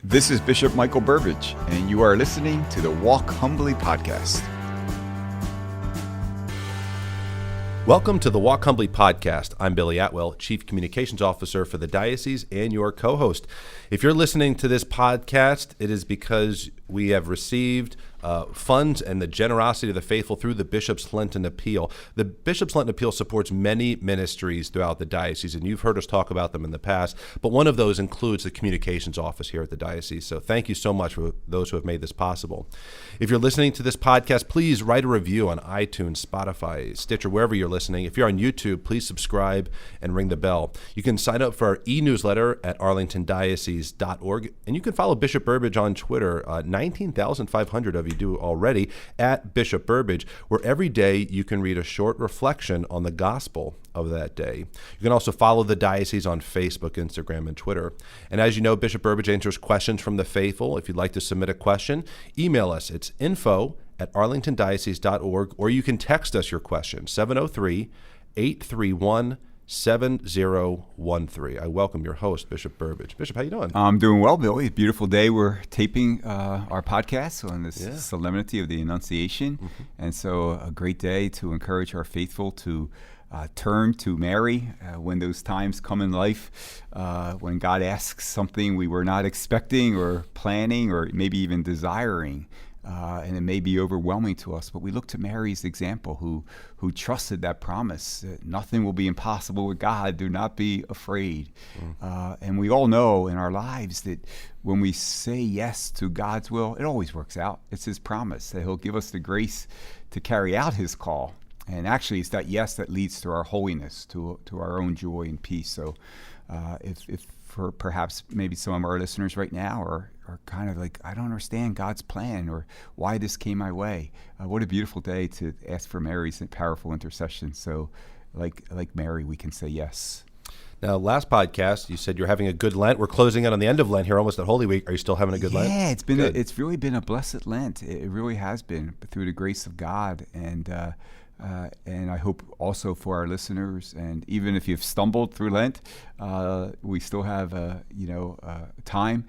This is Bishop Michael Burbidge, and you are listening to the Walk Humbly Podcast. Welcome to the Walk Humbly Podcast. I'm Billy Atwell, Chief Communications Officer for the Diocese and your co-host. If you're listening to this podcast, it is because we have received funds and the generosity of the faithful through the Bishop's Lenten Appeal. The Bishop's Lenten Appeal supports many ministries throughout the diocese, and you've heard us talk about them in the past, but one of those includes the Communications Office here at the diocese. So thank you so much for those who have made this possible. If you're listening to this podcast, please write a review on iTunes, Spotify, Stitcher, wherever you're listening. If you're on YouTube, please subscribe and ring the bell. You can sign up for our e-newsletter at arlingtondiocese.org, and you can follow Bishop Burbidge on Twitter. 19,500 of you do already, at Bishop Burbidge, where every day you can read a short reflection on the gospel of that day. You can also follow the diocese on Facebook, Instagram, and Twitter. And as you know, Bishop Burbidge answers questions from the faithful. If you'd like to submit a question, email us. It's info@arlingtondiocese.org, or you can text us your question, 703-831-7013. I welcome your host, Bishop Burbidge. Bishop, how you doing? I'm doing well, Billy. Beautiful day. We're taping our podcast on this solemnity of the Annunciation. Mm-hmm. And so a great day to encourage our faithful to turn to Mary when those times come in life, when God asks something we were not expecting or planning or maybe even desiring. And it may be overwhelming to us, but we look to Mary's example, who trusted that promise. Nothing will be impossible with God. Do not be afraid. And we all know in our lives that when we say yes to God's will, it always works out. It's His promise that He'll give us the grace to carry out His call. And actually, it's that yes that leads to our holiness, to our own joy and peace. So if for perhaps maybe some of our listeners right now are kind of like, I don't understand God's plan or why this came my way. What a beautiful day to ask for Mary's powerful intercession. So like Mary, we can say yes. Now, last podcast, you said you're having a good Lent. We're closing in on the end of Lent here, almost at Holy Week. Are you still having a good Lent? Yeah, it's really been a blessed Lent. It really has been, through the grace of God. And I hope also for our listeners, and even if you've stumbled through Lent, we still have time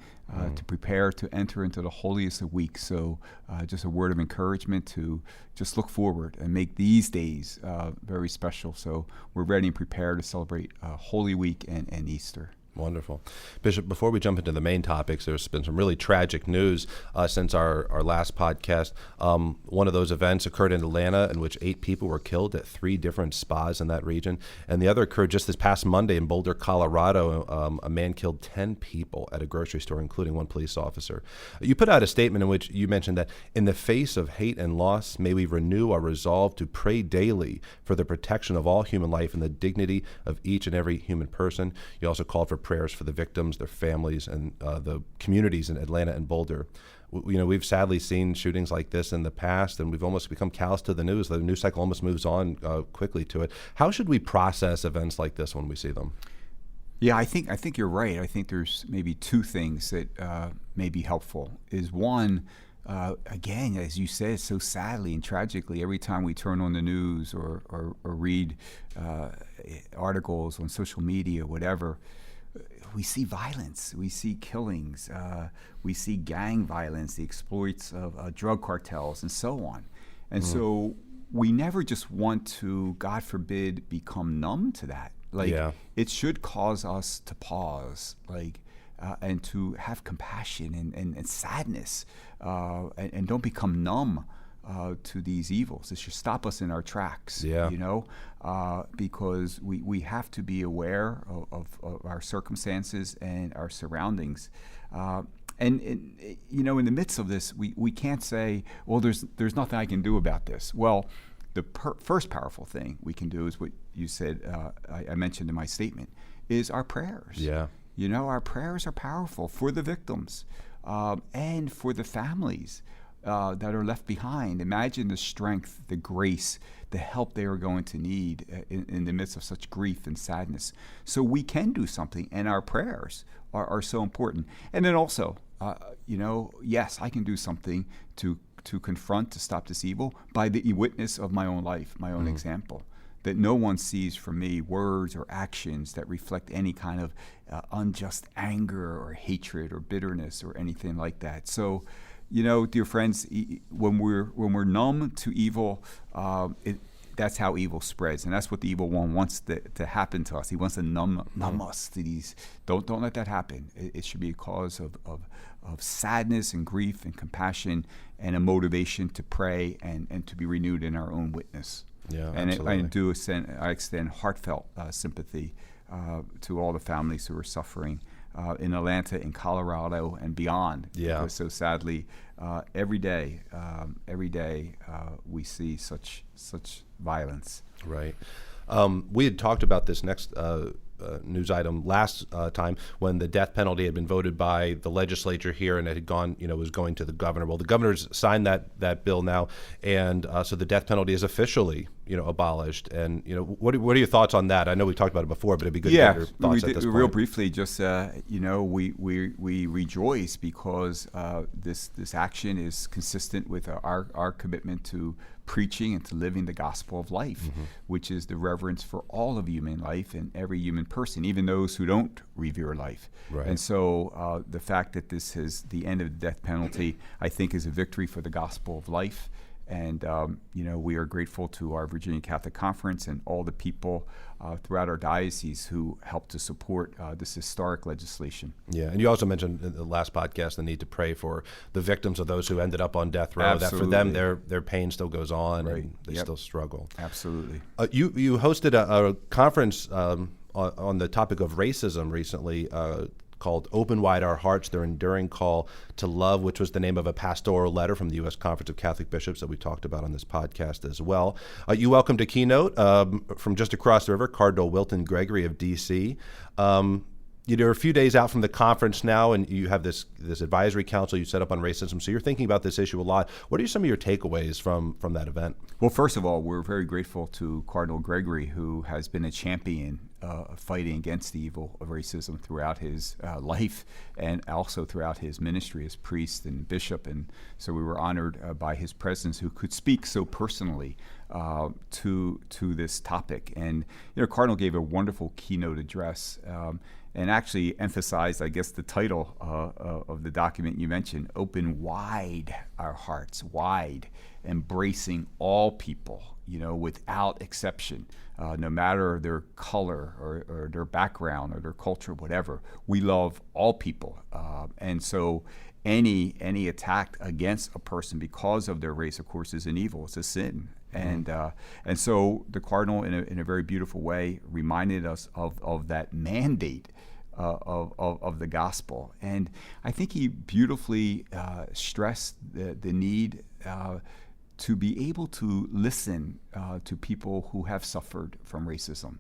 to prepare to enter into the holiest of weeks. So just a word of encouragement to just look forward and make these days very special. So we're ready and prepared to celebrate Holy Week and Easter. Wonderful. Bishop, before we jump into the main topics, there's been some really tragic news since our last podcast. One of those events occurred in Atlanta in which 8 people were killed at 3 different spas in that region. And the other occurred just this past Monday in Boulder, Colorado. A man killed 10 people at a grocery store, including 1 police officer. You put out a statement in which you mentioned that in the face of hate and loss, may we renew our resolve to pray daily for the protection of all human life and the dignity of each and every human person. You also called for prayers for the victims, their families, and the communities in Atlanta and Boulder. We've sadly seen shootings like this in the past, and we've almost become callous to the news. The news cycle almost moves on quickly to it. How should we process events like this when we see them? Yeah, I think you're right. I think there's maybe 2 things that may be helpful. Is one, again, as you said, so sadly and tragically, every time we turn on the news or read articles on social media, whatever, we see violence, we see killings, we see gang violence, the exploits of drug cartels, and so on. And so we never just want to, God forbid, become numb to that. It should cause us to pause, and to have compassion and sadness, and don't become numb to these evils. It should stop us in our tracks, because we have to be aware of our circumstances and our surroundings. And in the midst of this, we can't say, well, there's nothing I can do about this. Well, the first powerful thing we can do is what you said, I mentioned in my statement, is our prayers. Yeah. Our prayers are powerful for the victims and for the families that are left behind. Imagine the strength, the grace, the help they are going to need in the midst of such grief and sadness. So we can do something, and our prayers are so important. And then also, yes, I can do something to confront, to stop this evil by the witness of my own life, my own example. that no one sees from me words or actions that reflect any kind of unjust anger or hatred or bitterness or anything like that. So, dear friends, when we're numb to evil, that's how evil spreads, and that's what the evil one wants to happen to us. He wants to numb us to these. Don't let that happen. It should be a cause of sadness and grief and compassion and a motivation to pray and to be renewed in our own witness. Yeah, and absolutely. I extend heartfelt sympathy to all the families who are suffering in Atlanta, in Colorado, and beyond. Yeah. Because so sadly, every day we see such violence. Right. We had talked about this next news item last time when the death penalty had been voted by the legislature here, and it had gone, was going to the governor. Well, the governor's signed that bill now, and so the death penalty is officially, abolished. And what are your thoughts on that? I know we talked about it before, but it'd be good to get your thoughts at this point. Real briefly, just we rejoice because this action is consistent with our commitment to preaching and to living the gospel of life, which is the reverence for all of human life and every human person, even those who don't revere life. Right. And so the fact that this is the end of the death penalty, I think, is a victory for the gospel of life. And, we are grateful to our Virginia Catholic Conference and all the people throughout our diocese who helped to support this historic legislation. Yeah, and you also mentioned in the last podcast the need to pray for the victims of those who ended up on death row. Absolutely. That for them, their pain still goes on, right. And they still struggle. Absolutely. You hosted a conference on the topic of racism recently, called Open Wide Our Hearts, Their Enduring Call to Love, which was the name of a pastoral letter from the U.S. Conference of Catholic Bishops that we talked about on this podcast as well. You welcomed a keynote from just across the river, Cardinal Wilton Gregory of D.C. You're a few days out from the conference now, and you have this advisory council you set up on racism, so you're thinking about this issue a lot. What are some of your takeaways from that event? Well, first of all, we're very grateful to Cardinal Gregory, who has been a champion fighting against the evil of racism throughout his life and also throughout his ministry as priest and bishop. And so we were honored by his presence, who could speak so personally to this topic. And Cardinal gave a wonderful keynote address and actually emphasized, I guess, the title of the document you mentioned: "Open wide our hearts, wide, embracing all people, without exception." No matter their color or their background or their culture, whatever, we love all people, and so any attack against a person because of their race, of course, is an evil. It's a sin, and so the Cardinal, in a very beautiful way, reminded us of that mandate of the gospel, and I think he beautifully stressed the need to be able to listen to people who have suffered from racism.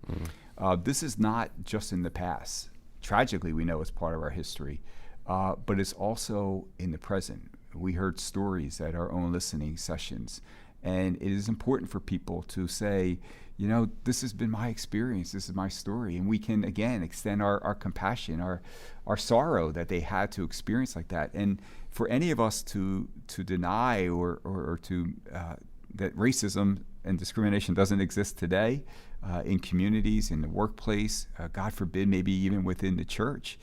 This is not just in the past. Tragically, we know it's part of our history, but it's also in the present. We heard stories at our own listening sessions, and it is important for people to say, this has been my experience, this is my story, and we can, again, extend our compassion, our sorrow that they had to experience like that. And for any of us to deny or to that racism and discrimination doesn't exist today in communities, in the workplace, God forbid, maybe even within the church,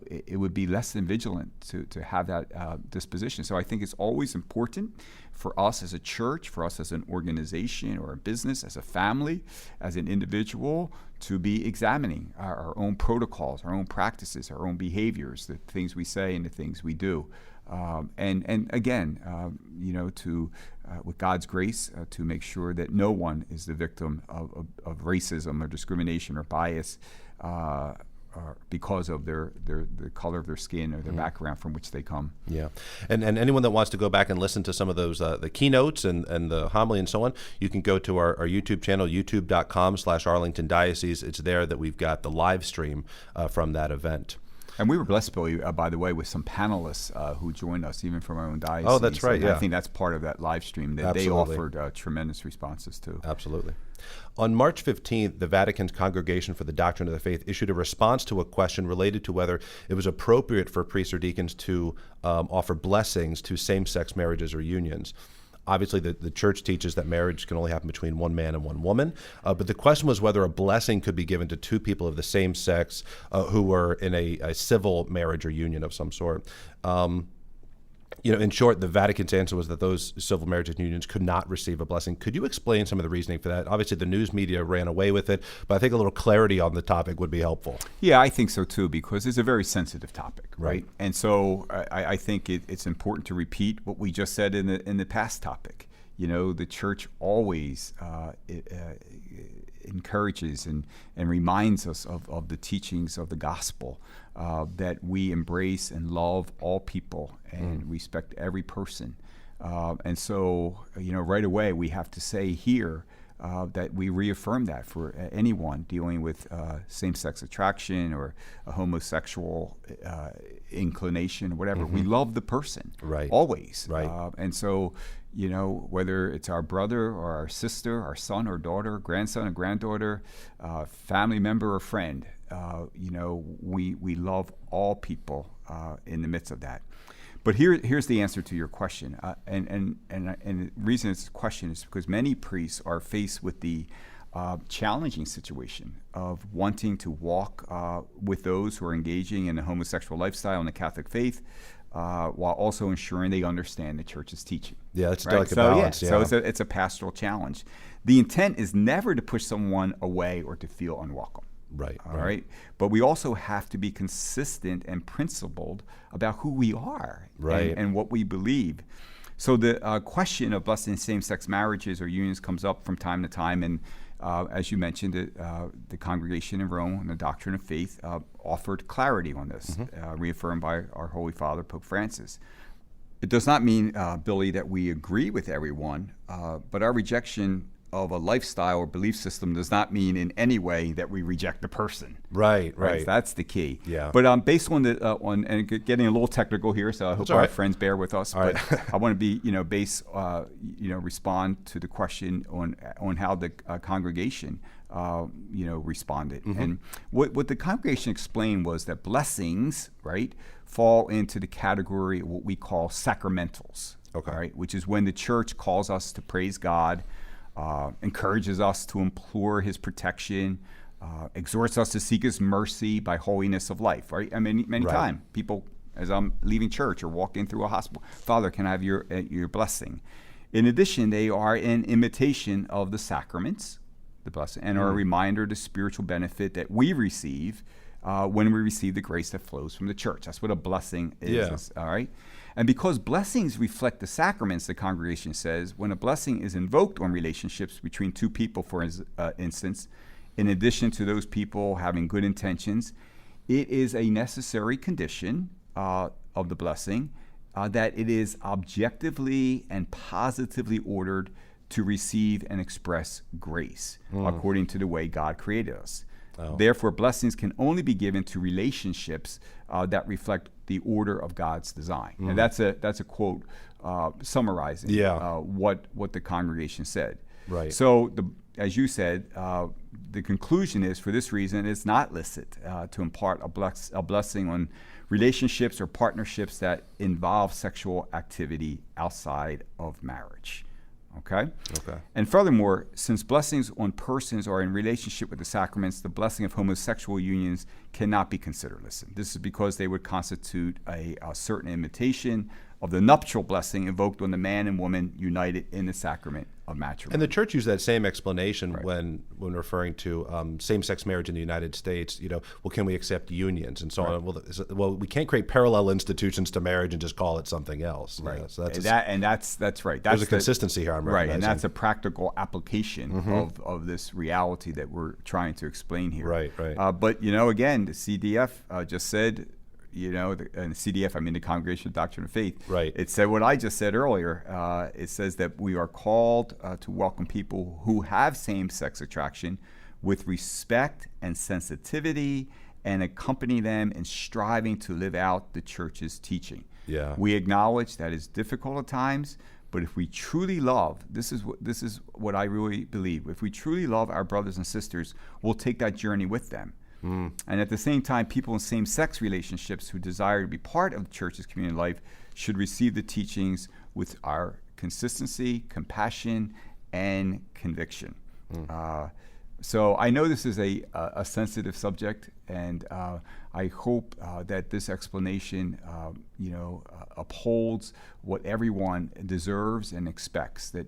it would be less than vigilant to have that disposition. So I think it's always important for us as a church, for us as an organization or a business, as a family, as an individual, to be examining our own protocols, our own practices, our own behaviors, the things we say and the things we do. And again, to with God's grace, to make sure that no one is the victim of racism or discrimination or bias because of the color of their skin or their background from which they come. Yeah, and anyone that wants to go back and listen to some of those the keynotes and the homily and so on, you can go to our YouTube channel, youtube.com/Arlington Diocese. It's there that we've got the live stream from that event. And we were blessed, Billy, by the way, with some panelists who joined us, even from our own diocese. Oh, that's right, yeah. I think that's part of that live stream that Absolutely. They offered tremendous responses to. Absolutely. On March 15th, the Vatican's Congregation for the Doctrine of the Faith issued a response to a question related to whether it was appropriate for priests or deacons to offer blessings to same-sex marriages or unions. Obviously, the church teaches that marriage can only happen between one man and one woman. But the question was whether a blessing could be given to two people of the same sex who were in a civil marriage or union of some sort. In short, the Vatican's answer was that those civil marriages and unions could not receive a blessing. Could you explain some of the reasoning for that? Obviously, the news media ran away with it, but I think a little clarity on the topic would be helpful. Yeah, I think so too, because it's a very sensitive topic, right? And so I think it's important to repeat what we just said in the past topic. The church always encourages and reminds us of the teachings of the gospel, that we embrace and love all people and respect every person. And so, right away we have to say here that we reaffirm that for anyone dealing with same-sex attraction or a homosexual inclination or whatever. We love the person, always. And so, whether it's our brother or our sister, our son or daughter, grandson or granddaughter, family member or friend, we love all people in the midst of that. But here's the answer to your question, and the reason it's a question is because many priests are faced with the challenging situation of wanting to walk with those who are engaging in a homosexual lifestyle in the Catholic faith, while also ensuring they understand the church's teaching. Yeah, it's a delicate balance. So it's a pastoral challenge. The intent is never to push someone away or to feel unwelcome. All right. But we also have to be consistent and principled about who we are and what we believe. So the question of blessing same-sex marriages or unions comes up from time to time. And as you mentioned, the congregation in Rome and the Doctrine of Faith offered clarity on this, reaffirmed by our Holy Father, Pope Francis. It does not mean, Billy, that we agree with everyone, but our rejection of a lifestyle or belief system does not mean in any way that we reject the person. Right. That's the key. Yeah. But based on and getting a little technical here, so I hope our friends bear with us. But I want to be, respond to the question on how the congregation, responded. And what the congregation explained was that blessings, fall into the category of what we call sacramentals. Which is when the church calls us to praise God, encourages us to implore His protection, exhorts us to seek His mercy by holiness of life, I mean, many times people, as I'm leaving church or walking through a hospital, Father, can I have your blessing? In addition, they are an imitation of the sacraments, the blessing, and are a reminder of the spiritual benefit that we receive when we receive the grace that flows from the church. That's what a blessing is, all right? And because blessings reflect the sacraments, the congregation says, when a blessing is invoked on relationships between two people, for instance, in addition to those people having good intentions, it is a necessary condition of the blessing that it is objectively and positively ordered to receive and express grace according to the way God created us. Therefore, blessings can only be given to relationships that reflect the order of God's design. And that's a quote summarizing what the congregation said. So, as you said, the conclusion is, for this reason, it's not licit to impart a blessing on relationships or partnerships that involve sexual activity outside of marriage. Okay. And furthermore, since blessings on persons are in relationship with the sacraments, the blessing of homosexual unions cannot be considered licit. This is because they would constitute a certain imitation of the nuptial blessing invoked when the man and woman united in the sacrament of matrimony. And the church used that same explanation when referring to same-sex marriage in the United States. Can we accept unions and so on? Well, we can't create parallel institutions to marriage and just call it something else. So that's right. There's a consistency here. I'm recognizing. And that's a practical application of this reality that we're trying to explain here. But again, the CDF just said. And CDF, I mean the Congregation of Doctrine of Faith. It said what I just said earlier. It says that we are called to welcome people who have same-sex attraction with respect and sensitivity and accompany them in striving to live out the church's teaching. We acknowledge that it's difficult at times, but if we truly love, this is what I really believe, if we truly love our brothers and sisters, we'll take that journey with them. And at the same time, people in same-sex relationships who desire to be part of the church's community life should receive the teachings with our consistency, compassion, and conviction. So I know this is a sensitive subject, and I hope that this explanation, upholds what everyone deserves and expects, that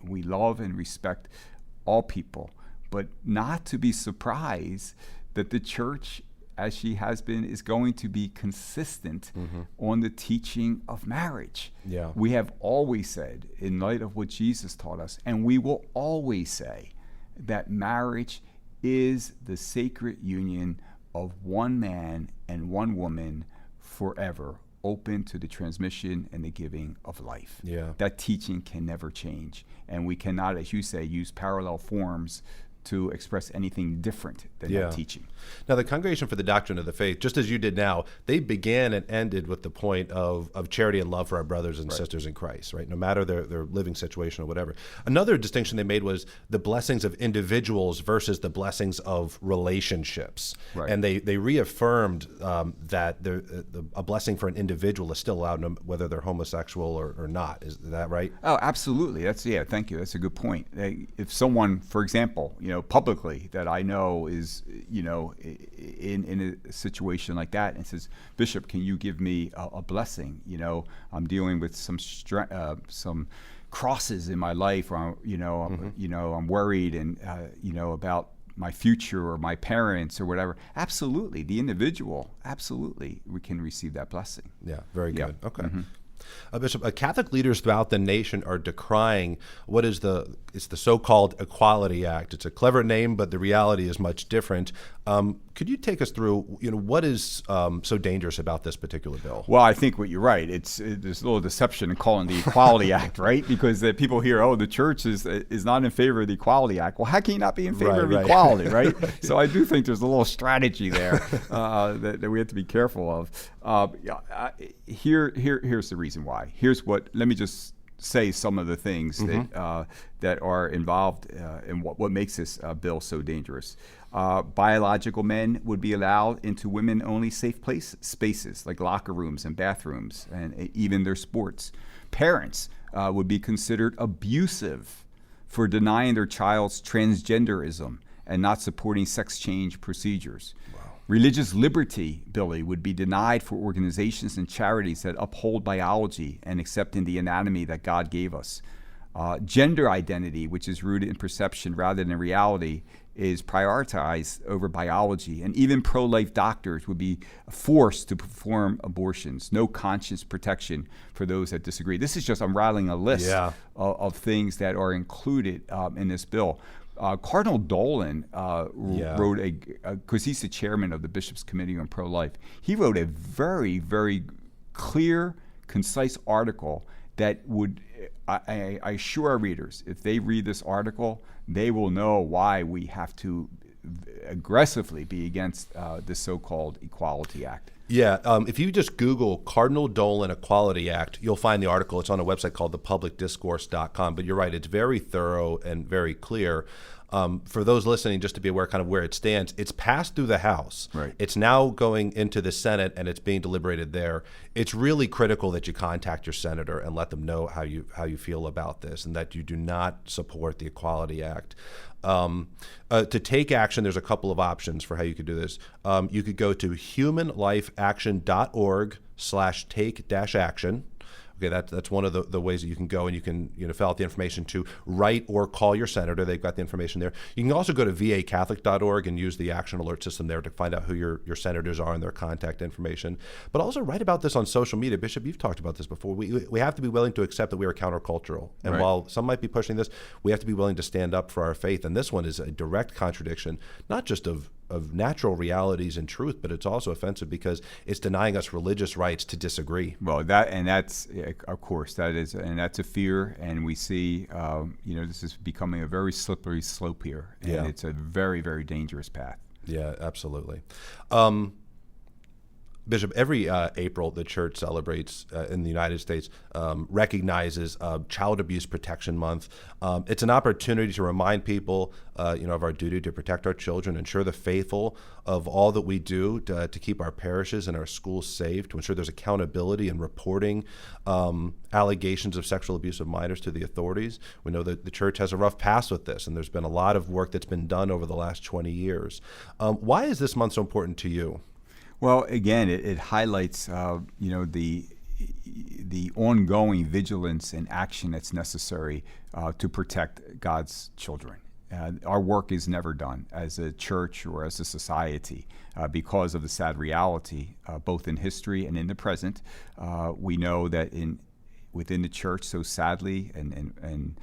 we love and respect all people, but not to be surprised that the church, as she has been, is going to be consistent on the teaching of marriage. Yeah. We have always said, in light of what Jesus taught us, and we will always say, that marriage is the sacred union of one man and one woman forever, open to the transmission and the giving of life. Yeah. That teaching can never change, and we cannot, as you say, use parallel forms to express anything different than that teaching. Now, the Congregation for the Doctrine of the Faith, just as you did now, they began and ended with the point of charity and love for our brothers and sisters in Christ, right? No matter their living situation or whatever. Another distinction they made was the blessings of individuals versus the blessings of relationships. Right. And they reaffirmed that a blessing for an individual is still allowed, whether they're homosexual or not. Is that right? Oh, absolutely. Thank you. That's a good point. If someone, for example, publicly that I know is, in a situation like that and says, Bishop, can you give me a blessing? I'm dealing with some crosses in my life, or I'm worried and about my future or my parents or whatever. Absolutely, the individual, absolutely, we can receive that blessing. Yeah, very good. Okay. Bishop, Catholic leaders throughout the nation are decrying what is the so-called Equality Act. It's a clever name, but the reality is much different. Could you take us through, what is so dangerous about this particular bill? Well, I think what you're right. There's a little deception in calling the Equality Act, right? Because people hear, the church is not in favor of the Equality Act. Well, how can you not be in favor of equality, right? So I do think there's a little strategy there that we have to be careful of. Here's the reason why. Let me just say some of the things that are involved in what makes this bill so dangerous. Biological men would be allowed into women-only safe spaces like locker rooms and bathrooms, and even their sports. Parents would be considered abusive for denying their child's transgenderism and not supporting sex change procedures. Religious liberty, Billy, would be denied for organizations and charities that uphold biology and accepting the anatomy that God gave us. Gender identity, which is rooted in perception rather than reality, is prioritized over biology. And even pro-life doctors would be forced to perform abortions. No conscience protection for those that disagree. This is just, I'm rattling a list of things that are included in this bill. Cardinal Dolan wrote because he's the chairman of the Bishops' Committee on Pro-Life, he wrote a very, very clear, concise article that would, I assure our readers, if they read this article, they will know why we have to aggressively be against the so-called Equality Act. Yeah, if you just Google Cardinal Dolan Equality Act, you'll find the article. It's on a website called thepublicdiscourse.com. But you're right, it's very thorough and very clear. For those listening, just to be aware kind of where it stands, it's passed through the House. Right. It's now going into the Senate, and it's being deliberated there. It's really critical that you contact your senator and let them know how you feel about this and that you do not support the Equality Act. To take action, there's a couple of options for how you could do this. You could go to humanlifeaction.org/take-action. Okay, that's one of the ways that you can go, and you can fill out the information to write or call your senator. They've got the information there. You can also go to vacatholic.org and use the action alert system there to find out who your senators are and their contact information. But also write about this on social media. Bishop, you've talked about this before. We have to be willing to accept that we are countercultural. And while some might be pushing this, we have to be willing to stand up for our faith. And this one is a direct contradiction, not just of natural realities and truth, but it's also offensive because it's denying us religious rights to disagree. Well, that's of course that's a fear, and we see this is becoming a very slippery slope here, and it's a very, very dangerous path. Yeah, absolutely. Bishop, every April the church celebrates in the United States, recognizes Child Abuse Protection Month. It's an opportunity to remind people, of our duty to protect our children, ensure the faithful of all that we do to keep our parishes and our schools safe, to ensure there's accountability in reporting allegations of sexual abuse of minors to the authorities. We know that the church has a rough past with this, and there's been a lot of work that's been done over the last 20 years. Why is this month so important to you? Well, again, it highlights, the ongoing vigilance and action that's necessary to protect God's children. Our work is never done as a church or as a society because of the sad reality, both in history and in the present. We know that within the church, so sadly and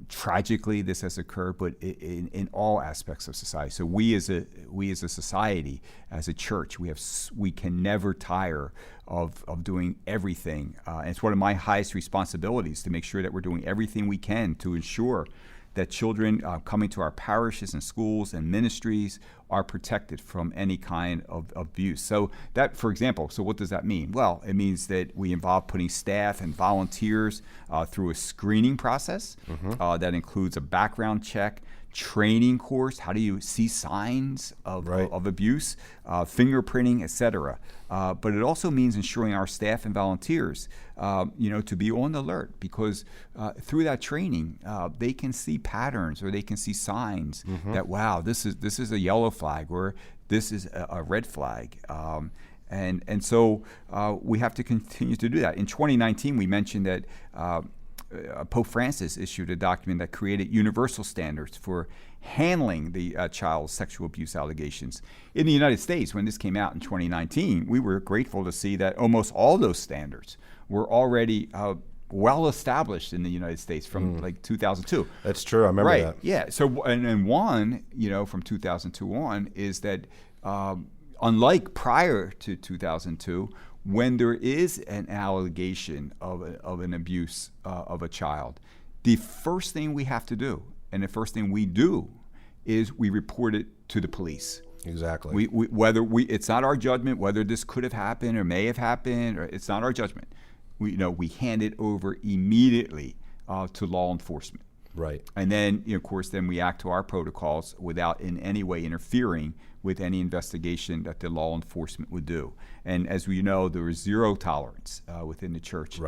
tragically, this has occurred, but in all aspects of society. So we as a society, as a church, we can never tire of doing everything. And it's one of my highest responsibilities to make sure that we're doing everything we can to ensure that children coming to our parishes and schools and ministries are protected from any kind of abuse. So that, for example, so what does that mean? Well, it means that we involve putting staff and volunteers through a screening process that includes a background check, training course, how do you see signs of abuse, fingerprinting, etc. But it also means ensuring our staff and volunteers, to be on the alert, because through that training, they can see patterns or they can see signs that, wow, this is a yellow flag or this is a red flag. And so we have to continue to do that. In 2019, we mentioned that Pope Francis issued a document that created universal standards for handling the child's sexual abuse allegations. In the United States, when this came out in 2019, we were grateful to see that almost all those standards were already well established in the United States from like 2002. That's true. I remember that. Yeah. So, and one, from 2002 on, is that unlike prior to 2002, when there is an allegation of an abuse of a child, the first thing we have to do, and the first thing we do, is we report it to the police. Exactly. It's not our judgment whether this could have happened or may have happened, or it's not our judgment. We hand it over immediately to law enforcement. Right. And then, of course, then we act to our protocols without in any way interfering with any investigation that the law enforcement would do. And as we know, there is zero tolerance within the church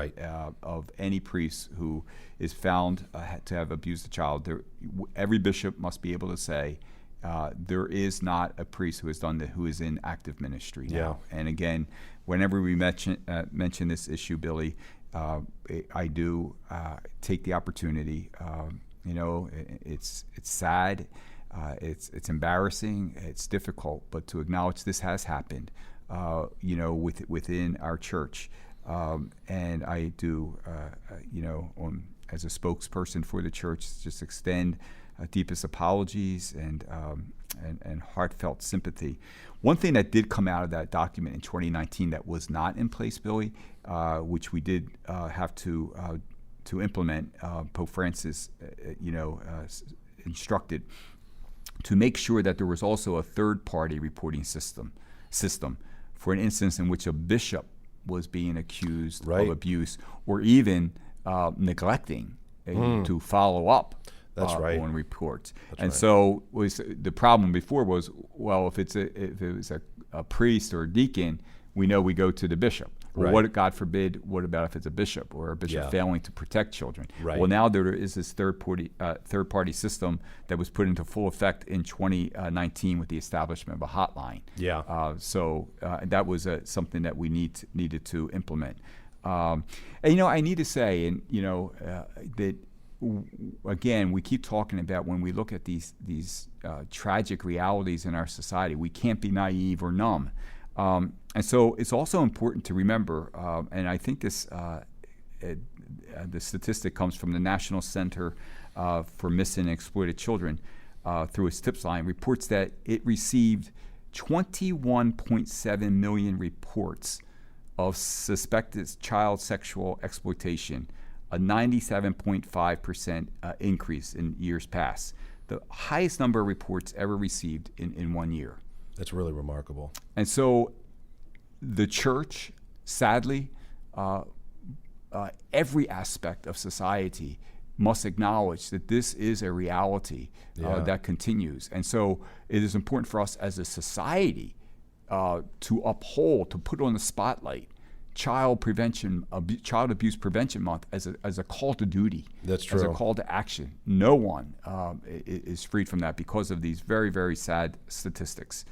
of any priest who is found to have abused a child. Every bishop must be able to say, there is not a priest who has done that who is in active ministry now. And again, whenever we mention this issue, Billy, I do take the opportunity. It's sad, it's embarrassing, it's difficult, but to acknowledge this has happened, within our church, and I do, as a spokesperson for the church, just extend deepest apologies and heartfelt sympathy. One thing that did come out of that document in 2019 that was not in place, Billy, which we did have to implement, Pope Francis, instructed to make sure that there was also a third-party reporting system for an instance in which a bishop was being accused of abuse or even neglecting to follow up on reports. So the problem before was, well, if it was a priest or a deacon, we know we go to the bishop. Well, what, God forbid, what about if it's a bishop or a bishop failing to protect children? Well, now there is this third-party system that was put into full effect in 2019 with the establishment of a hotline. So that was something that we needed to implement. And I need to say, that again, we keep talking about when we look at these tragic realities in our society, we can't be naive or numb. And so it's also important to remember, and I think this the statistic comes from the National Center for Missing and Exploited Children through its TIPS line, reports that it received 21.7 million reports of suspected child sexual exploitation, a 97.5% increase in years past, the highest number of reports ever received in 1 year. That's really remarkable. And so, the church, sadly, every aspect of society must acknowledge that this is a reality that continues. And so it is important for us as a society to uphold, to put on the spotlight Child Abuse Prevention Month as a call to duty. That's true. As a call to action. No one is freed from that because of these very, very sad statistics.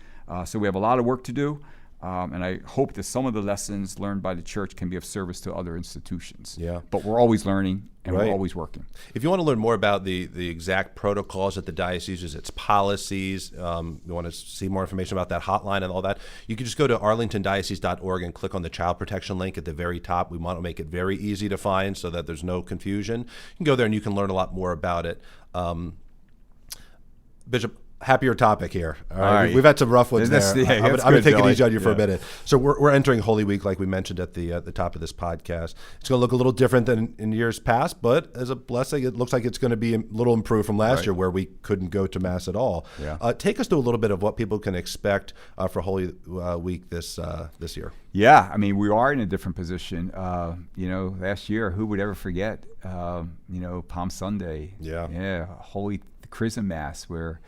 So we have a lot of work to do. And I hope that some of the lessons learned by the church can be of service to other institutions. Yeah. But we're always learning and we're always working. If you want to learn more about the exact protocols at the dioceses, its policies, you want to see more information about that hotline and all that, you can just go to arlingtondiocese.org and click on the child protection link at the very top. We want to make it very easy to find so that there's no confusion. You can go there and you can learn a lot more about it. Bishop, happier topic here. All right. We've had some rough ones there. I'm going to take it easy on you for a minute. So we're entering Holy Week, like we mentioned at the top of this podcast. It's going to look a little different than in years past, but as a blessing, it looks like it's going to be a little improved from last year where we couldn't go to Mass at all. Yeah. Take us through a little bit of what people can expect for Holy Week this year. Yeah, I mean, we are in a different position. Last year, who would ever forget, Palm Sunday? Yeah, Holy Chrism Mass, where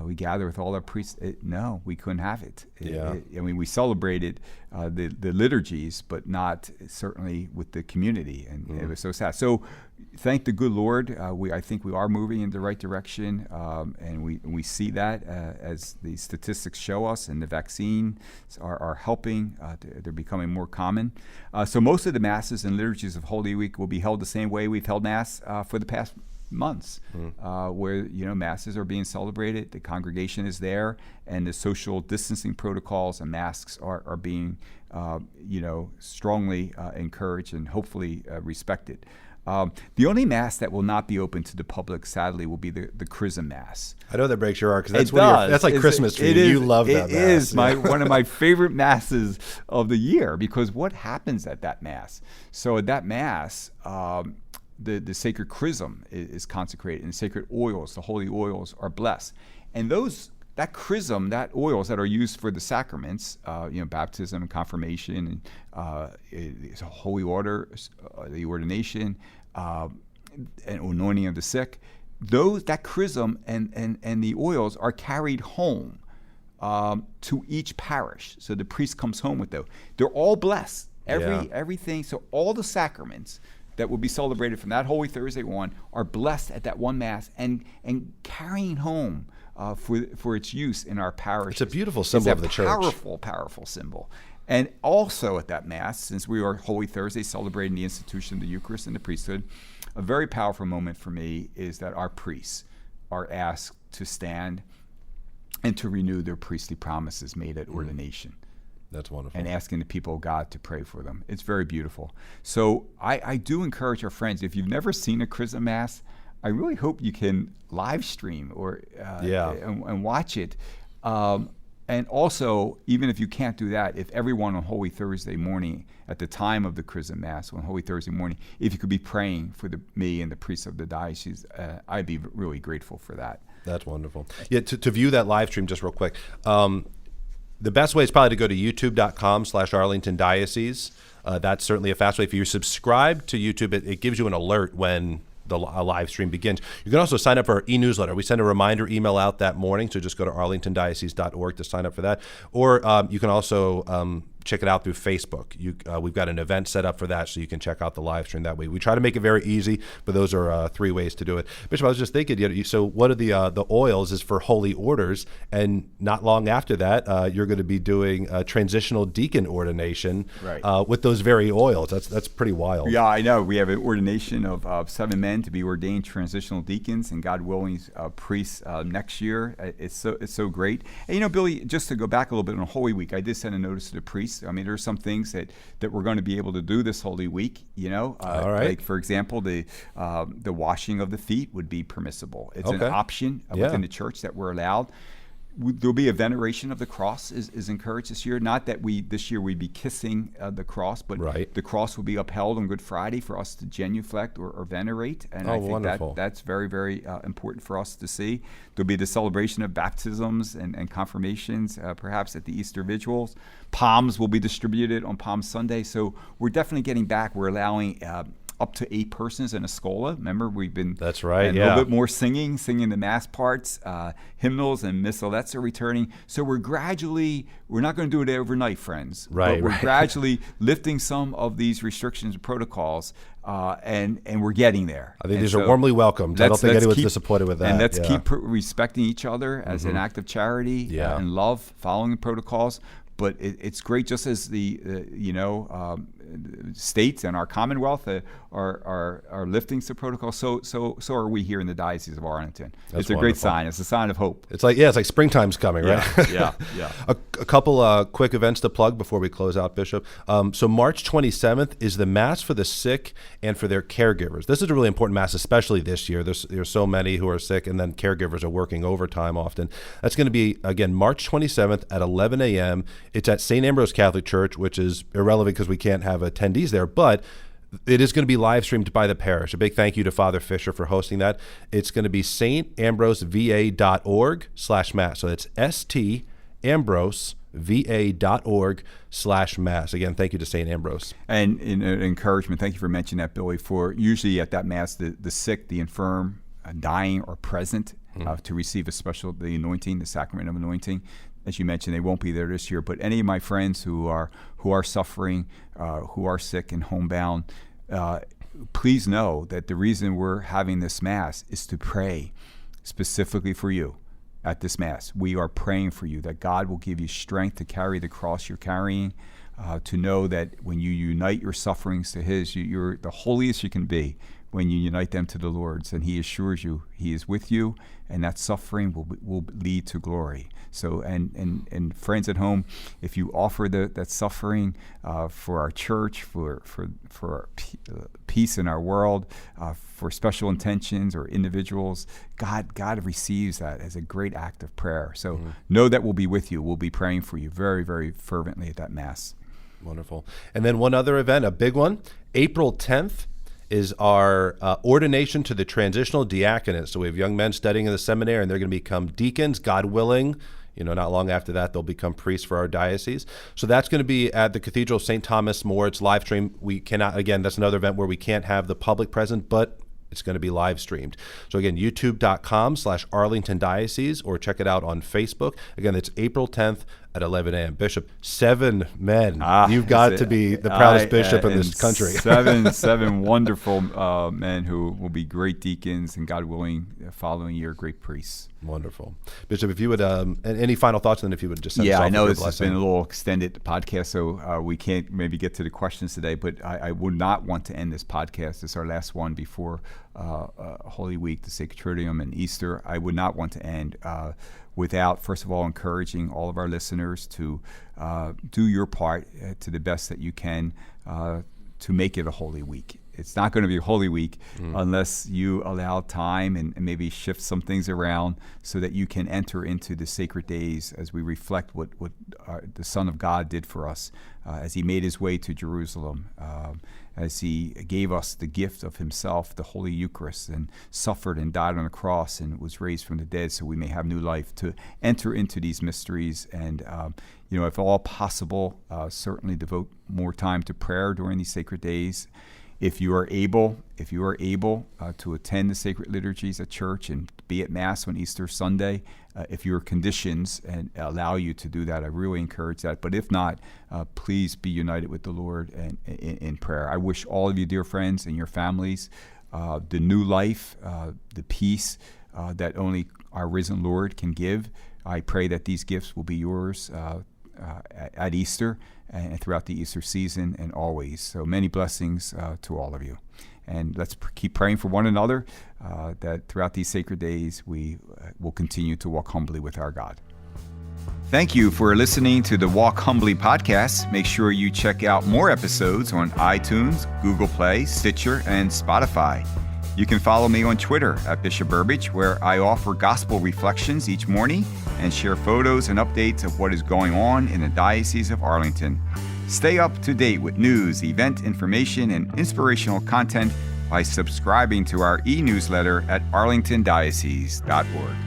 we gather with all our priests. No, we couldn't have it. We celebrated the liturgies, but not certainly with the community, and it was so sad. So, thank the good Lord. I think we are moving in the right direction, and we see that as the statistics show us, and the vaccines are helping. They're becoming more common. So most of the masses and liturgies of Holy Week will be held the same way we've held Mass for the past months, where masses are being celebrated, the congregation is there, and the social distancing protocols and masks are being strongly encouraged and hopefully respected. The only Mass that will not be open to the public, sadly, will be the Chrism Mass. I know that breaks your heart because that's like Christmas to you. You love that Mass. It is one of my favorite Masses of the year, because what happens at that Mass? So at that Mass, the sacred chrism is consecrated, and the sacred oils, the holy oils, are blessed. And that chrism, that oils that are used for the sacraments, baptism and confirmation, and holy order, the ordination, and anointing of the sick, that chrism and the oils are carried home to each parish. So the priest comes home with those. They're all blessed. Everything. So all the sacraments that will be celebrated from that Holy Thursday on are blessed at that one Mass and carrying home for its use in our parish. It's a beautiful symbol of the church. Powerful symbol. And also at that Mass, since we are Holy Thursday celebrating the institution of the Eucharist and the priesthood, a very powerful moment for me is that our priests are asked to stand and to renew their priestly promises made at ordination. That's wonderful. And asking the people of God to pray for them. It's very beautiful. So I do encourage our friends, if you've never seen a Chrism Mass, I really hope you can live stream and watch it. And also, even if you can't do that, if everyone on Holy Thursday morning, at the time of the Chrism Mass, on Holy Thursday morning, if you could be praying for me and the priests of the diocese, I'd be really grateful for that. That's wonderful. Yeah, to view that live stream, just real quick, the best way is probably to go to youtube.com/Arlington Diocese. That's certainly a fast way. If you subscribe to YouTube, it gives you an alert when the live stream begins. You can also sign up for our e-newsletter. We send a reminder email out that morning, so just go to arlingtondiocese.org to sign up for that. Or you can also check it out through Facebook. We've got an event set up for that, so you can check out the live stream that way. We try to make it very easy, but those are 3 ways to do it. Bishop, I was just thinking, so one of the oils is for holy orders, and not long after that, you're going to be doing a transitional deacon ordination with those very oils. That's pretty wild. Yeah, I know. We have an ordination of 7 men to be ordained transitional deacons, and God willing, priests next year. It's so great. And Billy, just to go back a little bit on Holy Week, I did send a notice to the priests. I mean, there's some things that we're going to be able to do this Holy Week. All right. Like, for example, the washing of the feet would be permissible. It's an option within the church that we're allowed. There'll be a veneration of the cross is encouraged this year. Not that this year we'd be kissing the cross, but the cross will be upheld on Good Friday for us to genuflect or venerate. And I think wonderful. That's very, very important for us to see. There'll be the celebration of baptisms and confirmations, perhaps at the Easter vigils. Palms will be distributed on Palm Sunday. So we're definitely getting back. We're allowing up to 8 persons in a schola. Remember, we've been That's right, a little bit more singing the mass parts, hymnals and missalettes are returning. So we're not going to do it overnight, friends. Right, but we're gradually lifting some of these restrictions and protocols, and we're getting there. I think these are warmly welcomed. I don't think anyone's disappointed with that. And let's keep respecting each other as an act of charity and love, following the protocols. But it's great, just as the states and our Commonwealth are lifting some protocols. So are we here in the Diocese of Arlington. It's a great sign. It's a sign of hope. It's like springtime's coming, right? Yeah. A couple quick events to plug before we close out, Bishop. So March 27th is the Mass for the sick and for their caregivers. This is a really important Mass, especially this year. There's so many who are sick, and then caregivers are working overtime often. That's going to be, again, March 27th at 11 a.m. It's at St. Ambrose Catholic Church, which is irrelevant because we can't have attendees there, but it is going to be live streamed by the parish. A big thank you to Father Fisher for hosting that. It's going to be stambroseva.org/mass. So it's stambroseva.org/mass. Again, thank you to St. Ambrose. And in encouragement, thank you for mentioning that, Billy. For usually at that Mass, the sick, the infirm, dying are present to receive the anointing, the sacrament of anointing. As you mentioned, they won't be there this year, but any of my friends who are suffering, who are sick and homebound, please know that the reason we're having this Mass is to pray specifically for you at this Mass. We are praying for you, that God will give you strength to carry the cross you're carrying, to know that when you unite your sufferings to His, you're the holiest you can be when you unite them to the Lord's, and He assures you He is with you, and that suffering will lead to glory. So, and friends at home, if you offer that suffering for our church, for peace in our world, for special intentions or individuals, God receives that as a great act of prayer. So know that we'll be with you. We'll be praying for you very, very fervently at that Mass. Wonderful. And then one other event, a big one, April 10th. Is our ordination to the Transitional Diaconate. So we have young men studying in the seminary, and they're going to become deacons, God willing. Not long after that, they'll become priests for our diocese. So that's going to be at the Cathedral of St. Thomas More. It's live stream. We cannot, again, that's another event where we can't have the public present, but it's going to be live streamed. So again, youtube.com/Arlington Diocese, or check it out on Facebook. Again, it's April 10th at 11 a.m. Bishop, 7 men. You've got to be the proudest bishop in this country. seven wonderful men who will be great deacons and, God willing, following year, great priests. Wonderful. Bishop, if you would, any final thoughts, and then if you would just send us off. I know this has been a little extended podcast, so we can't maybe get to the questions today, but I would not want to end this podcast. It's our last one before Holy Week, the Sacred Triduum, and Easter. I would not want to end without, first of all, encouraging all of our listeners to do your part to the best that you can to make it a Holy Week. It's not going to be a Holy Week unless you allow time and maybe shift some things around so that you can enter into the sacred days as we reflect what the Son of God did for us as He made His way to Jerusalem, as He gave us the gift of Himself, the Holy Eucharist, and suffered and died on the cross and was raised from the dead so we may have new life, to enter into these mysteries and, if all possible, certainly devote more time to prayer during these sacred days. If you are able to attend the sacred liturgies at church and be at Mass on Easter Sunday, if your conditions and allow you to do that, I really encourage that. But if not, please be united with the Lord and in prayer. I wish all of you, dear friends, and your families, the new life, the peace that only our risen Lord can give. I pray that these gifts will be yours at Easter and throughout the Easter season and always. So many blessings to all of you. And let's keep praying for one another that throughout these sacred days we will continue to walk humbly with our God. Thank you for listening to the Walk Humbly podcast. Make sure you check out more episodes on iTunes, Google Play, Stitcher, and Spotify. You can follow me on Twitter at Bishop Burbidge, where I offer gospel reflections each morning and share photos and updates of what is going on in the Diocese of Arlington. Stay up to date with news, event information, and inspirational content by subscribing to our e-newsletter at arlingtondiocese.org.